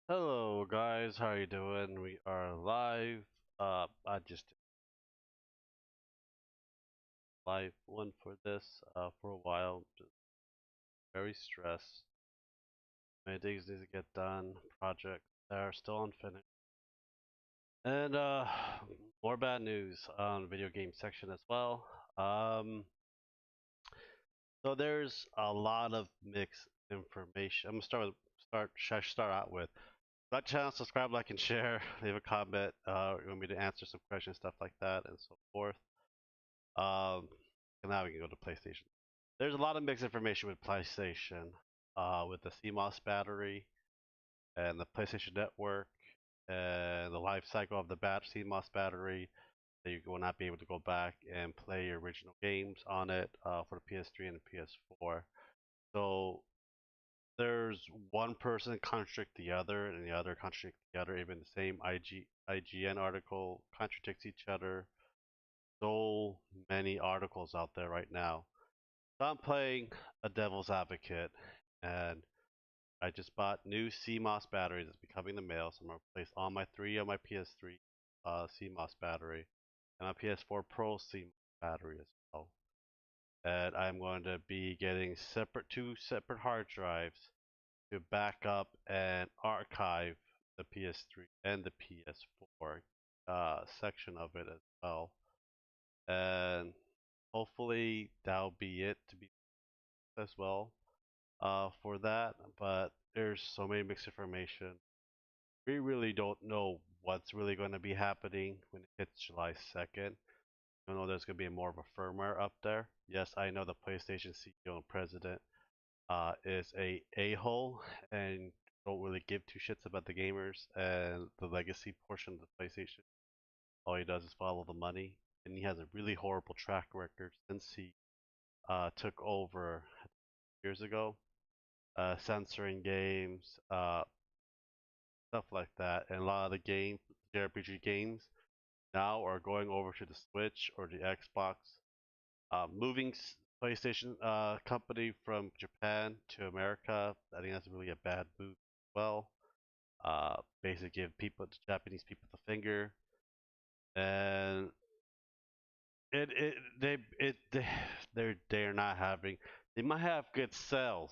Hello guys, how you doing? We are live. I just did a live one for this for a while. Just very stressed. Many things need to get done. Projects that are still unfinished. And more bad news on video game section as well. Um, so there's a lot of mixed information. I'm gonna should I start out with like channel, subscribe, like, and share. Leave a comment. You want me to answer some questions, stuff like that, and so forth. Um, and now we can go to PlayStation. There's a lot of mixed information with PlayStation, with the CMOS battery and the PlayStation Network and the life cycle of the CMOS battery. That you will not be able to go back and play your original games on it for the PS3 and the PS4. So there's one person contradict the other, and the other contradict the other. Even the same IGN article contradicts each other. So many articles out there right now. So I'm playing a devil's advocate, and I just bought new CMOS batteries. It's becoming the mail, so I'm gonna replace all my three on my PS3 CMOS battery and my PS4 Pro CMOS battery as well. And I'm going to be getting two separate hard drives to back up and archive the PS3 and the PS4 section of it as well. And hopefully that'll be it to be as well for that. But there's so many mixed information. We really don't know what's really going to be happening when it hits July 2nd. I know there's going to be more of a firmware up there. Yes, I know the PlayStation CEO and president is a-hole and don't really give two shits about the gamers and the legacy portion of the PlayStation. All he does is follow the money, and he has a really horrible track record since he took over years ago, censoring games, stuff like that. And a lot of the JRPG games now are going over to the Switch or the Xbox. Moving PlayStation company from Japan to America, I think that's really a bad move as well. Basically give the Japanese people the finger, and it they they're not having. They might have good sales.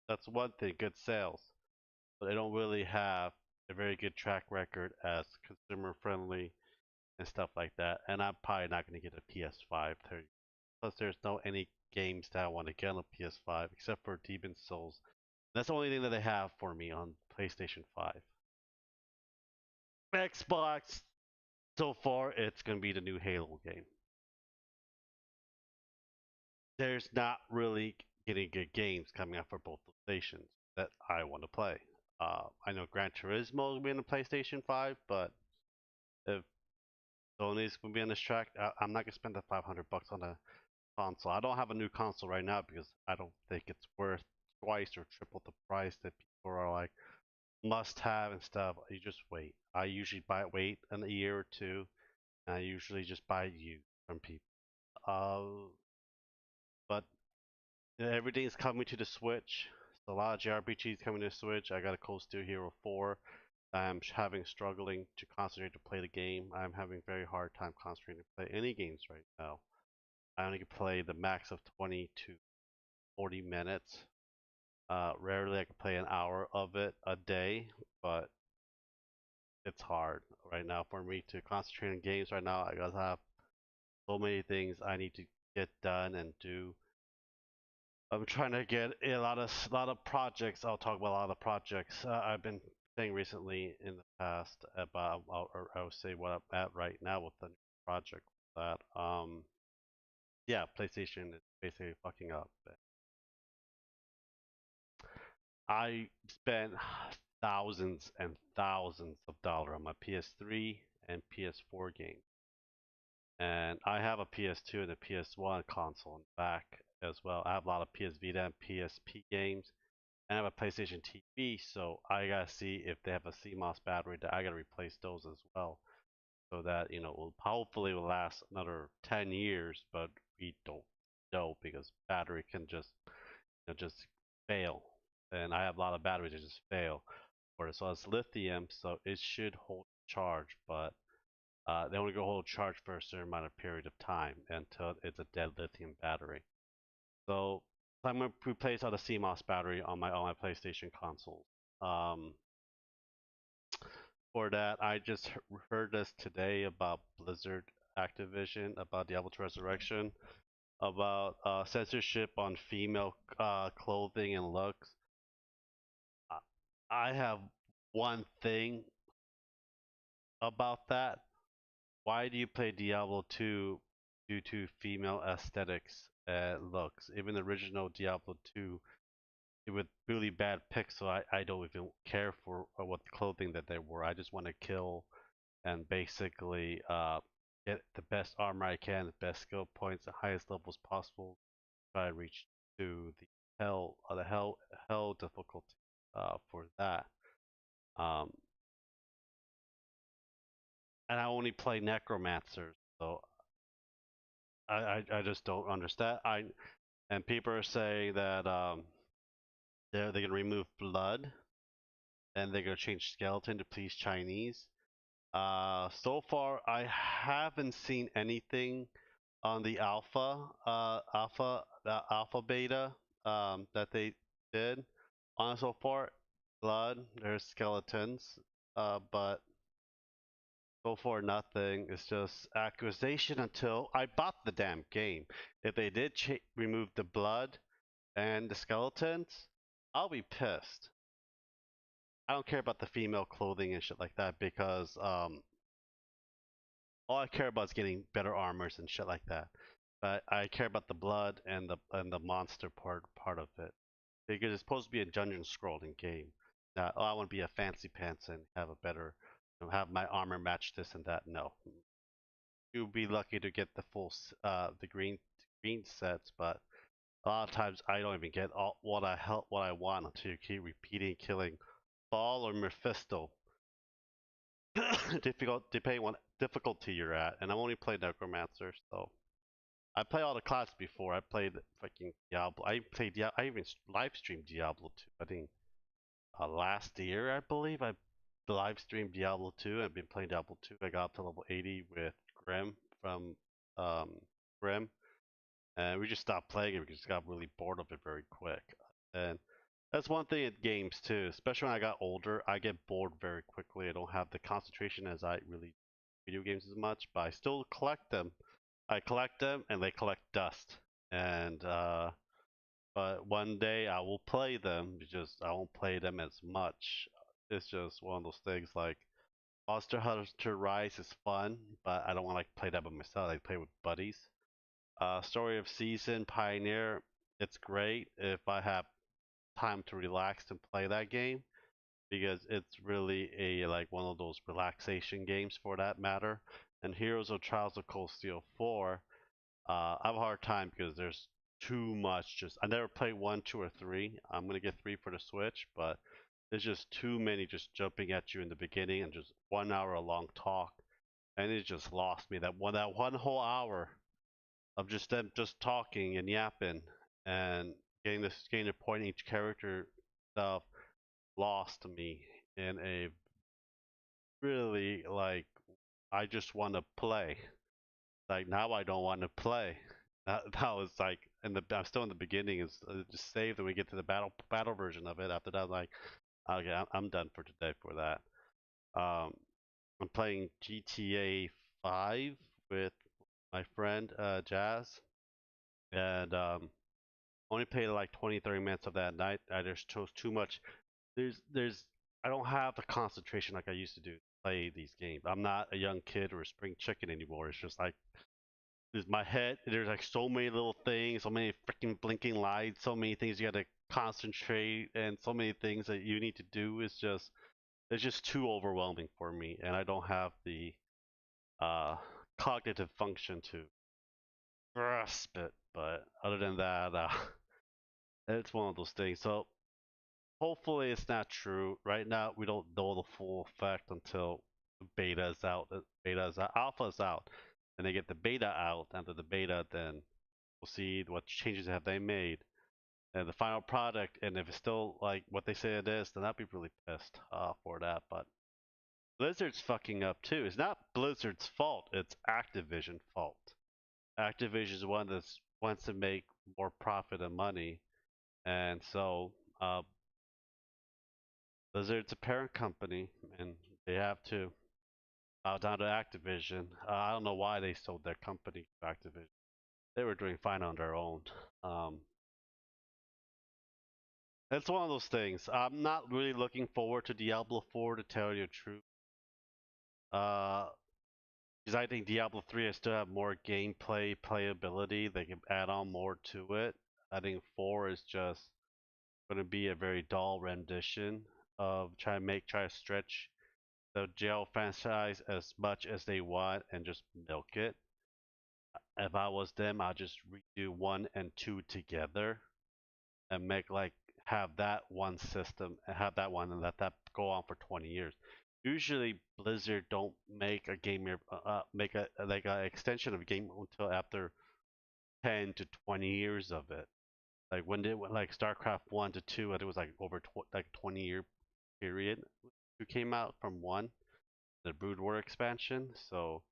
That's one thing, good sales, but they don't really have a very good track record as consumer friendly and stuff like that. And I'm probably not going to get a PS5. Plus, there's no any games that I want to get on a PS5 except for Demon Souls. That's the only thing that they have for me on PlayStation 5. Xbox, so far, it's going to be the new Halo game. There's not really getting good games coming out for both the stations that I want to play. I know Gran Turismo will be on the PlayStation 5, but if Sony's going to be on this track, I'm not going to spend the $500 on a console. I don't have a new console right now because I don't think it's worth twice or triple the price that people are like must have and stuff. You just wait. I usually wait a year or two, and I usually just buy used from people. But everything's coming to the Switch. So a lot of JRPGs coming to the Switch. I got a Cold Steel Hero 4. I'm struggling to concentrate to play the game. I'm having very hard time concentrating to play any games right now. I only can play the max of 20 to 40 minutes. Rarely I can play an hour of it a day, but it's hard right now for me to concentrate on games right now. I gotta have so many things I need to get done and do. I'm trying to get a lot of projects. I'll talk about a lot of projects I've been saying recently in the past about. I'll say what I'm at right now with the new project that yeah, PlayStation is basically fucking up. I spent thousands and thousands of dollars on my PS3 and PS4 games. And I have a PS2 and a PS1 console in the back as well. I have a lot of PS Vita and PSP games. And I have a PlayStation TV, so I gotta see if they have a CMOS battery that I gotta replace those as well. So that, will hopefully will last another 10 years, but we don't know because battery can just fail. And I have a lot of batteries that just fail. for it. So it's lithium, so it should hold charge, but they only go hold charge for a certain amount of period of time until it's a dead lithium battery. So I'm gonna replace all the CMOS battery on my PlayStation consoles. Um, for that, I just heard this today about Blizzard Activision, about Diablo 2 Resurrection, about censorship on female clothing and looks. I have one thing about that. Why do you play Diablo 2 due to female aesthetics and looks? Even the original Diablo 2, with really bad pixel, I don't even care for what the clothing that they wore. I just want to kill and basically get the best armor I can, the best skill points, the highest levels possible. Try to reach to the hell difficulty for that. Um, and I only play necromancers, so I just don't understand. And people are saying that they're gonna remove blood and they're gonna change skeleton to please Chinese. So far I haven't seen anything on the alpha beta that they did. On so far, blood, there's skeletons, but so far nothing. It's just accusation until I bought the damn game. If they did remove the blood and the skeletons, I'll be pissed. I don't care about the female clothing and shit like that because all I care about is getting better armors and shit like that. But I care about the blood and the monster part of it because it's supposed to be a dungeon scrolling game. Now, oh, I want to be a fancy pants and have a better, have my armor match this and that. No, you'd be lucky to get the full the green sets, but a lot of times I don't even get all what I want until you keep repeating killing Fall or Mephisto. Depending on what difficulty you're at, and I've only played Necromancer, so I play all the classes before. I played fucking Diablo. I even live streamed Diablo 2. I think last year, I believe, I live streamed Diablo 2. I've been playing Diablo 2. I got up to level 80 with Grim from um, Grim, and we just stopped playing it because we got really bored of it very quick. And that's one thing in games too, especially when I got older. I get bored very quickly. I don't have the concentration as I really video games as much, but I still collect them. I collect them, and they collect dust. And but one day I will play them. Just I won't play them as much. It's just one of those things like Monster Hunter Rise is fun, but I don't want to like play that by myself. I play with buddies. Story of Season Pioneer, it's great if I have time to relax and play that game because it's really a like one of those relaxation games for that matter. And Heroes of Trials of Cold Steel 4, I have a hard time because there's too much. Just I never played 1, 2, or 3. I'm gonna get 3 for the Switch, but there's just too many just jumping at you in the beginning and just 1 hour long talk, and it just lost me that one whole hour of just them just talking and yapping and getting the point each character stuff lost me in a really like I just want to play. Like now I don't want to play. That was like I'm still in the beginning. Is just save, then we get to the battle version of it. After that, like okay, I'm done for today for that. Um, I'm playing GTA 5 with my friend Jazz, and only played like 20-30 minutes of that night. I just chose too much. There's I don't have the concentration like I used to do to play these games. I'm not a young kid or a spring chicken anymore. It's just like there's my head. There's like so many little things, so many freaking blinking lights, so many things you got to concentrate, and so many things that you need to do. It's just too overwhelming for me, and I don't have the uh, cognitive function to grasp it. But other than that, it's one of those things. So hopefully it's not true. Right now we don't know the full effect until beta is out. Alpha is out, and they get the beta out. After the beta, then we'll see what changes have they made. and the final product, and if it's still like what they say it is, then I'd be really pissed for that. But Blizzard's fucking up too. It's not Blizzard's fault. It's Activision's fault. Activision's one that wants to make more profit and money, and so Blizzard's a parent company, and they have to bow down to Activision. I don't know why they sold their company to Activision. They were doing fine on their own. Um, it's one of those things. I'm not really looking forward to Diablo 4 to tell you the truth. Uh, because I think Diablo 3 I still have more gameplay playability. They can add on more to it. I think 4 is just going to be a very dull rendition of try to stretch the jail franchise as much as they want and just milk it. If I was them, I'd just redo 1 and 2 together and make like have that one system and have that one and let that go on for 20 years. Usually Blizzard don't make a game make a like an extension of a game until after 10 to 20 years of it. Like when did like StarCraft 1 to 2, I think it was like over like 20-year period. 2 came out from 1, the Brood War expansion. So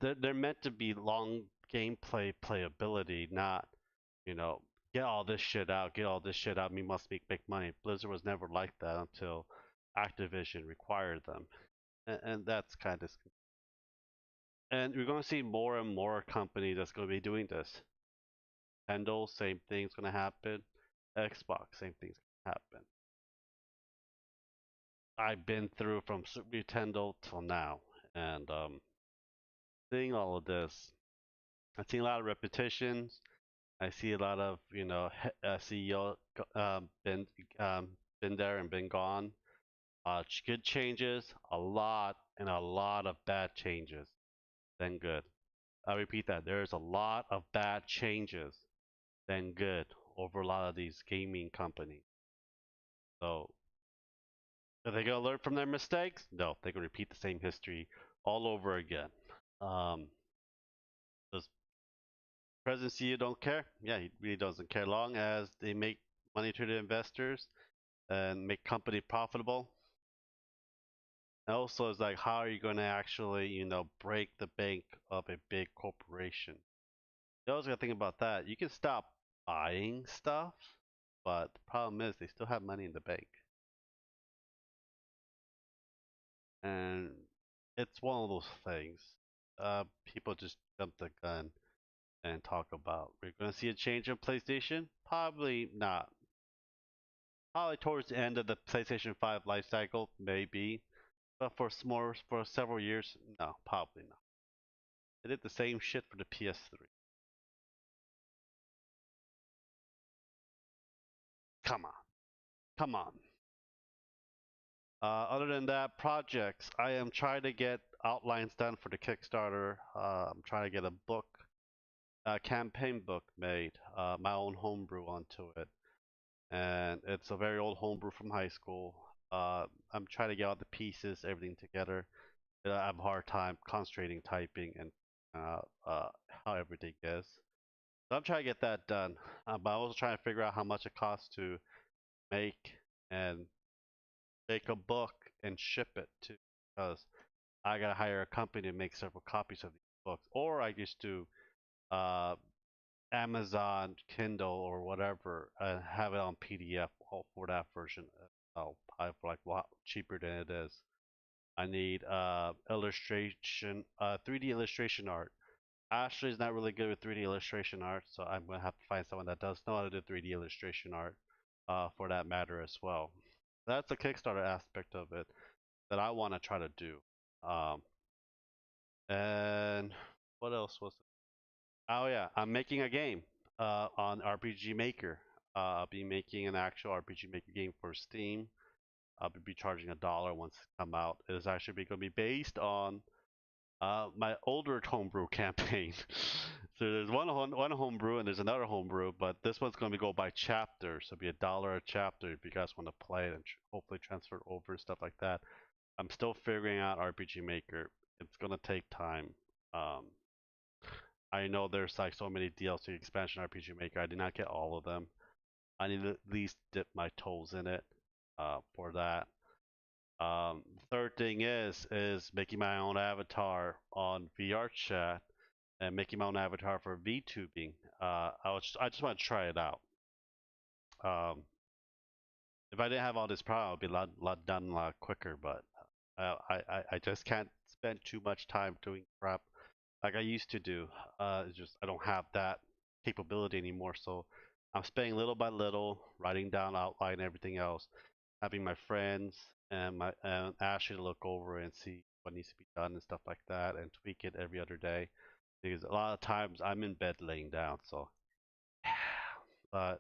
they're meant to be long gameplay playability, not get all this shit out, get all this shit out. We must make money. Blizzard was never like that until Activision required them, and that's kind of. And we're going to see more and more companies that's going to be doing this. Nintendo, same thing's going to happen. Xbox, same thing's going to happen. I've been through from Super Nintendo till now, and seeing all of this, I've seen a lot of repetitions. I see a lot of CEO been there and been gone. Good changes, a lot of bad changes. Then good. I repeat that there's a lot of bad changes, then good over a lot of these gaming companies. So are they gonna learn from their mistakes? No, they can repeat the same history all over again. Does President CEO don't care? Yeah, he really doesn't care. Long as they make money to the investors and make company profitable. And also, it's like, how are you going to actually, break the bank of a big corporation? You always got to think about that. You can stop buying stuff, but the problem is they still have money in the bank. And it's one of those things. People just jump the gun and talk about. We're going to see a change in PlayStation? Probably not. Probably towards the end of the PlayStation 5 life cycle, maybe. But for several years, no, probably not. They did the same shit for the PS3. Come on. Come on. Other than that, projects. I am trying to get outlines done for the Kickstarter. I'm trying to get a book, a campaign book made, my own homebrew onto it. And it's a very old homebrew from high school. I'm trying to get all the pieces, everything together. I have a hard time concentrating, typing, and how everything is. So I'm trying to get that done. But I'm also trying to figure out how much it costs to make and make a book and ship it too, because I gotta hire a company to make several copies of these books, or I just do uh, Amazon Kindle or whatever and have it on PDF for that version. I for like a lot cheaper than it is. I need illustration, 3D illustration art. Ashley's not really good with 3D illustration art, so I'm gonna have to find someone that does know how to do 3D illustration art, for that matter as well. That's the Kickstarter aspect of it that I want to try to do. Um, and what else was it? Oh yeah, I'm making a game on RPG Maker. I'll be making an actual RPG Maker game for Steam. I'll be charging $1 once it come out. It is actually going to be based on my older homebrew campaign. So there's one homebrew and there's another homebrew, but this one's going to go by chapter. So it'll be $1 a chapter if you guys want to play it and hopefully transfer over stuff like that. I'm still figuring out RPG Maker. It's going to take time. Um, I know there's like so many DLC expansion RPG Maker. I did not get all of them. I need to at least dip my toes in it for that. Third thing is making my own avatar on VR chat and making my own avatar for VTubing. I just want to try it out. Um, if I didn't have all this problem, it'd be lot done a lot quicker. But I just can't spend too much time doing prep like I used to do. It's just I don't have that capability anymore. So I'm spending little by little, writing down outline and everything else, having my friends and Ashley to look over and see what needs to be done and stuff like that, and tweak it every other day. Because a lot of times I'm in bed laying down. So, but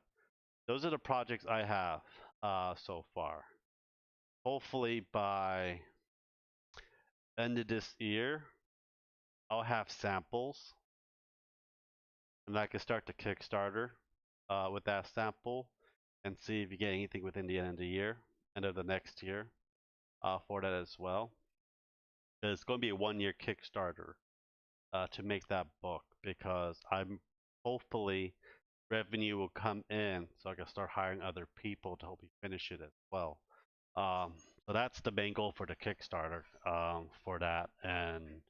those are the projects I have so far. Hopefully by end of this year, I'll have samples and I can start the Kickstarter with that sample and see if you get anything within the end of the year, end of the next year for that as well. It's going to be a 1 year Kickstarter to make that book because I'm hopefully revenue will come in so I can start hiring other people to help me finish it as well. Um, so that's the main goal for the Kickstarter for that. And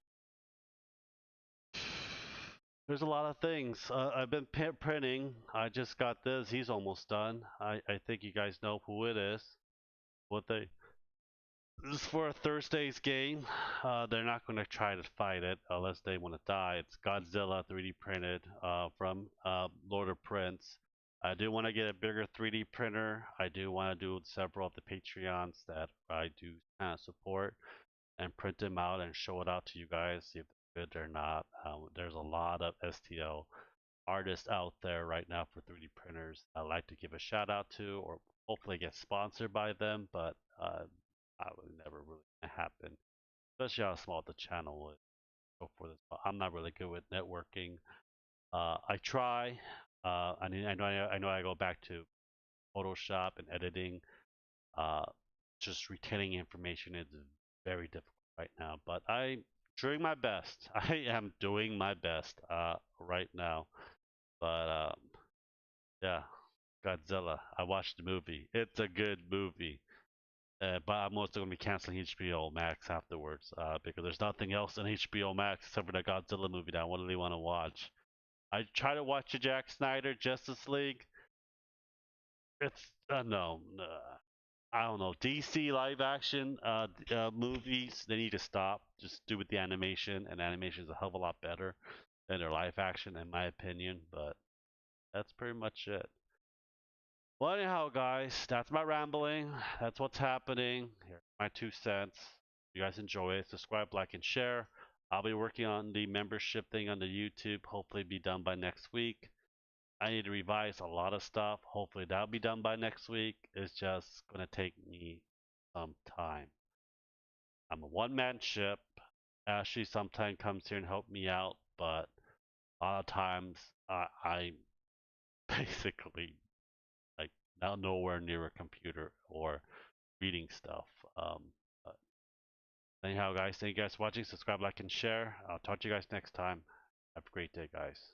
there's a lot of things. I've been printing. I just got this. He's almost done. I think you guys know who it is. What they This is for a Thursday's game. They're not going to try to fight it unless they want to die. It's Godzilla 3D printed from Lord of Prince. I do want to get a bigger 3D printer. I do want to do several of the Patreons that I do kind of support and print them out and show it out to you guys, see if they're good or not. There's a lot of STL artists out there right now for 3D printers I'd like to give a shout out to or hopefully get sponsored by them, but that would never really happen, especially how small the channel is. So for this, I'm not really good with networking. I try. I know I go back to Photoshop and editing. Uh, just retaining information is very difficult right now, but I'm doing my best. I am doing my best right now. But yeah, Godzilla. I watched the movie. It's a good movie. But I'm also going to be canceling HBO Max afterwards because there's nothing else on HBO Max except for the Godzilla movie that I really want to watch. I try to watch the Jack Snyder Justice League. It's no, I don't know. DC live action movies, they need to stop. Just do with the animation, and animation is a hell of a lot better than their live action, in my opinion. But that's pretty much it. Well, anyhow, guys, that's my rambling. That's what's happening. Here's my 2 cents. If you guys enjoy it, subscribe, like, and share. I'll be working on the membership thing on the YouTube. Hopefully, be done by next week. I need to revise a lot of stuff. Hopefully, that'll be done by next week. It's just gonna take me some time. I'm a one-man ship. Ashley sometimes comes here and help me out, but a lot of times I basically like now nowhere near a computer or reading stuff. Um, but anyhow, guys, thank you guys for watching. Subscribe, like, and share. I'll talk to you guys next time. Have a great day, guys.